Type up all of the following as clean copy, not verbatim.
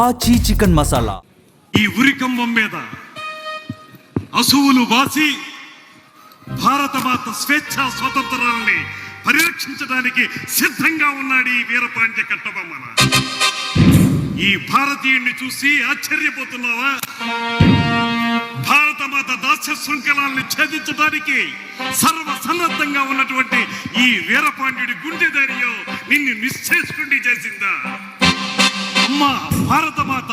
ఆచి చికెన్ మసాలా. ఈ ఉరికంబం మీద అసువులు బాసి భారతమాత స్వేచ్ఛ స్వాతంత్రాలని పరిరక్షించడానికి సిద్ధంగా ఉన్నాడు ఈ వీరపాండ్య కట్టబొమ్మన. ఈ భారతీయుణ్ణి చూసి ఆశ్చర్యపోతున్నావా? భారతమాత దాస్య శృంఖలాల్ని ఛేదించడానికి సర్వసన్నద్ధంగా ఉన్నటువంటి ఈ వీరపాండ్యుడి గుండె ధైర్యం నిన్ను నిశ్చేష్కుండి చేసిందా? అమ్మా భారతమాత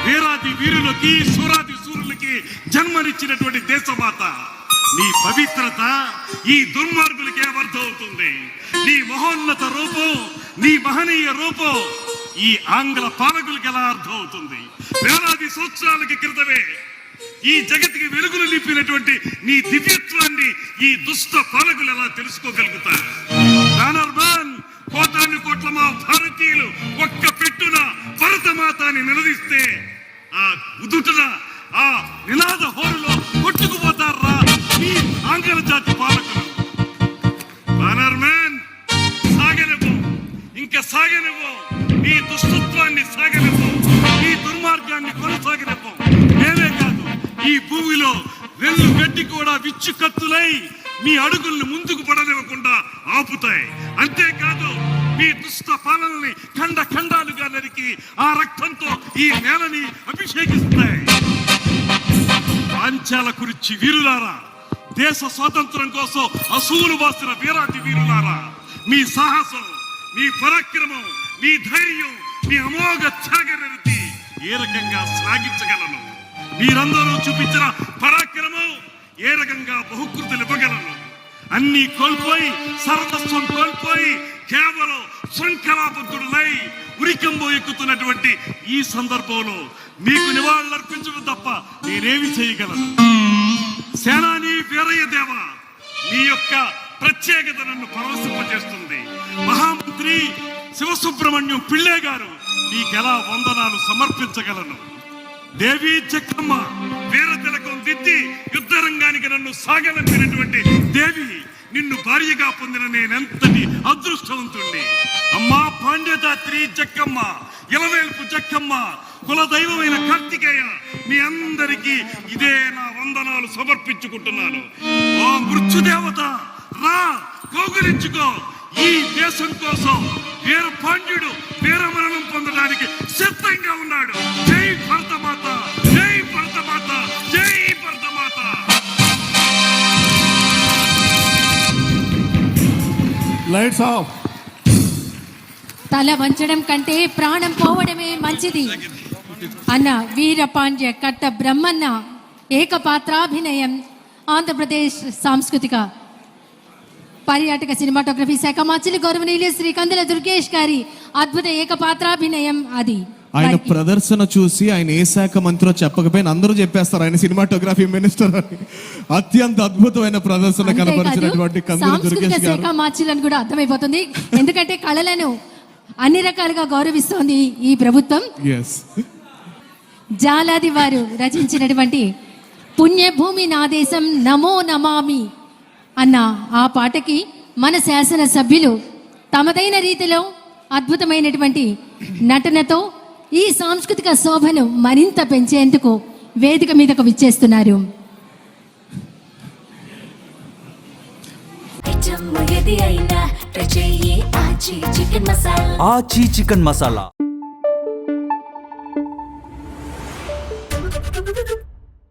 వీరాది వీరులకి సూరాది సూరులకి జన్మనిచ్చినటువంటి దేశమాత, నీ పవిత్రత ఈ దుర్మార్గులకి ఏమర్థం అవుతుంది? నీ మహోన్నత రూపం, నీ మహనీయ రూపం ఈ ఆంగ్ల పాలకులకి ఎలా అర్థం అవుతుంది? వేలాది సంవత్సరాలకి క్రితమే ఈ జగత్తుకి వెలుగులు నింపినటువంటి నీ దివ్యత్వాన్ని ఈ దుష్ట పాలకులు ఎలా తెలుసుకోగలుగుతారు? కోటాను కోట్ల మా భారతీయులు ఒక్క పెట్టున భరతమాతాన్ని నిలదీస్తే ఆ ఉదుటన ఆ నినాద హోరులో కొట్టుకుపోతారా ఈ ఆంగ్ల జాతి పాలకులు? సాగనివ్వు, ఇంకా సాగనివ్వు, నీ దుష్టత్వాన్ని సాగనివ్వు, నీ దుర్మార్గాన్ని కొనసాగనివ్వు. నేనే కాదు, ఈ భూమిలో వెళ్ళు గడ్డి కూడా విచ్చు కత్తులై మీ అడుగుల్ని ముందుకు పడనివ్వకుండా ఆపుతాయి. అంతేకాదు మీ దుష్ట పాలనని ఖండ ఖండాలుగా నరికి ఆ రక్తంతో ఈ నేలని అభిషేకిస్తాయి. పాంచాల కురిచి వీరులారా, దేశ స్వాతంత్రం కోసం అసూలు బాసిన వీరాది వీరులారా, మీ సాహసం, మీ పరాక్రమం, మీ ధైర్యం, మీ అమోఘ త్యాగనిరతి ఏ రకంగా శ్లాఘించగలను? మీరందరూ చూపించిన పరాక్రమం ఏ రకంగా బహుకృతులు ఇవ్వగలను? అన్ని కోల్పోయి, సర్వస్వం కోల్పోయి కేవలం శృంఖలాబద్ధుడులై ఉరికంబో ఎక్కుతున్నటువంటి ఈ సందర్భంలో మీకు నివాళులర్పించడం తప్ప నేనేమి చేయగలను? సేనాని వీరయ్య దేవ, నీ యొక్క ప్రత్యేకత నన్ను పరవశింపజేస్తుంది. మహామంత్రి శివసుబ్రహ్మణ్యం పిళ్ళే గారు, నీకెలా వందనాలు సమర్పించగలను? దేవి చెక్కమ్మ వీర తిలకం దిద్ది యుద్ధ రంగానికి నన్ను సాగనంపినటువంటి దేవి, నిన్ను భార్యగా పొందిన నేనెంతటి అదృష్టవంతుణ్ణి. అమ్మా పాండ్యదాత్రి జక్కమ్మ, ఇలవేల్పు జక్కమ్మ, కుల దైవమైన కార్తికేయ, మీ అందరికీ ఇదే నా వందనాలు సమర్పించుకుంటున్నాను. ఓ మృత్యుదేవత రా, కౌగిలించుకో. ఈ దేశం కోసం వీర పాండ్యుడు వీరమరణం పొందడానికి సిద్ధంగా ఉన్నాడు. జై భరతమాత, జై భరతమాత, జై భరతమాత. Lights off. తల వంచడం కంటే ప్రాణం పోవడమే మంచిది అన్న వీరపాండ్య కట్ట బ్రహ్మన్న ఏకపాత్రాభినయం ఆంధ్రప్రదేశ్ సాంస్కృతిక పర్యాటక సినిమాటోగ్రఫీ శాఖ మంత్రి గౌరవనీయులు శ్రీ కందుల దుర్గేష్ గారి అద్భుత ఏకపాత్రాభినయం. అది ఆయన ప్రదర్శన చూసి ఆయన ఏ శాఖ మంత్రో చెప్పకపోయినా అందరూ చెప్పేస్తారు ఆయన సినిమాటోగ్రఫీ మినిస్టర్ అని. అత్యంత అద్భుతమైన ప్రదర్శన కనబరిచినటువంటి కందుల దుర్గేష్ గారు శాఖ మంత్రులను కూడా అర్థమైపోతుంది, ఎందుకంటే కళలను అన్ని రకాలుగా గౌరవిస్తోంది ఈ ప్రభుత్వం. జాలాది వారు రచించినటువంటి పుణ్యభూమి నా దేశం నమో నమామి అన్న ఆ పాటకి మన శాసన సభ్యులు తమదైన రీతిలో అద్భుతమైనటువంటి నటనతో ఈ సాంస్కృతిక శోభను మరింత పెంచేందుకు వేదిక మీదకు విచ్చేస్తున్నారు. ఆచి చికెన్ మసాలా.